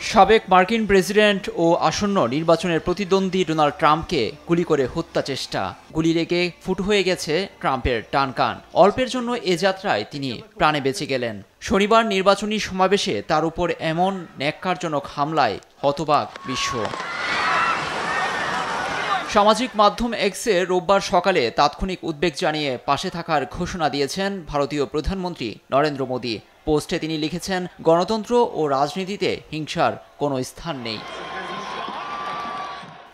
সাবেক মার্কিন প্রেসিডেন্ট ও আসন্ন নির্বাচনের প্রতিদ্বন্দ্বী ডোনাল্ড ট্রাম্পকে গুলি করে হত্যা চেষ্টা। গুলি লেগে ফুটো হয়ে গেছে ট্রাম্পের ডান কান। অল্পের জন্য এ যাত্রায় তিনি প্রাণে বেঁচে গেলেন। শনিবার নির্বাচনী সমাবেশে তার উপর এমন ন্যাক্কারজনক হামলায় হতবাক বিশ্ব। সামাজিক মাধ্যম এক্সে রোববার সকালে তাৎক্ষণিক উদ্বেগ জানিয়ে পাশে থাকার ঘোষণা দিয়েছেন ভারতীয় প্রধানমন্ত্রী নরেন্দ্র মোদী। পোস্টে তিনি লিখেছেন, গণতন্ত্র ও রাজনীতিতে হিংসার কোনো স্থান নেই।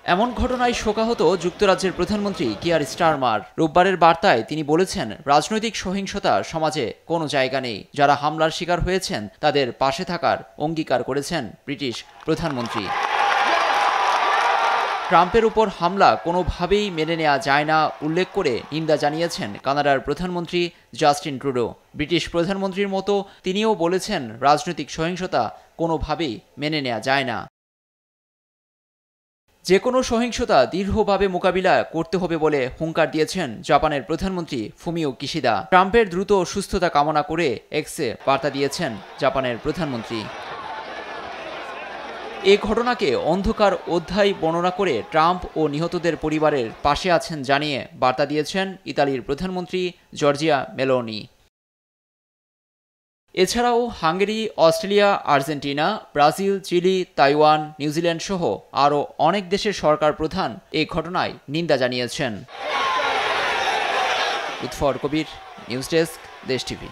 এমন ঘটনায় শোকাহত যুক্তরাজ্যের প্রধানমন্ত্রী কিয়ার স্টারমার। রোববারের বার্তায় তিনি বলেছেন, রাজনৈতিক সহিংসতা সমাজে কোনো জায়গা নেই। যারা হামলার শিকার হয়েছেন তাদের পাশে থাকার অঙ্গীকার করেছেন ব্রিটিশ প্রধানমন্ত্রী। ট্রাম্পের উপর হামলা কোনোভাবেই মেনে নেওয়া যায় না উল্লেখ করে নিন্দা জানিয়েছেন কানাডার প্রধানমন্ত্রী জাস্টিন ট্রুডো। ব্রিটিশ প্রধানমন্ত্রীর মতো তিনিও বলেছেন, রাজনৈতিক সহিংসতা কোনোভাবেই মেনে নেওয়া যায় না। যে কোনো সহিংসতা দৃঢ়ভাবে মোকাবিলা করতে হবে বলে হুঙ্কার দিয়েছেন জাপানের প্রধানমন্ত্রী ফুমিও কিশিদা। ট্রাম্পের দ্রুত সুস্থতা কামনা করে এক্সে বার্তা দিয়েছেন জাপানের প্রধানমন্ত্রী। এ ঘটনাকে অন্ধকার অধ্যায় বর্ণনা করে ট্রাম্প ও নিহতদের পরিবারের পাশে আছেন জানিয়ে বার্তা দিয়েছেন ইতালির প্রধানমন্ত্রী জর্জিয়া মেলোনি। এছাড়াও Hungary, Australia, Argentina, Brazil, Chile, Taiwan, New Zealand সহ আরও অনেক দেশের সরকার প্রধান এই ঘটনায় নিন্দা জানিয়েছেন। লুৎফর কবির, নিউজ ডেস্ক, দেশ টিভি।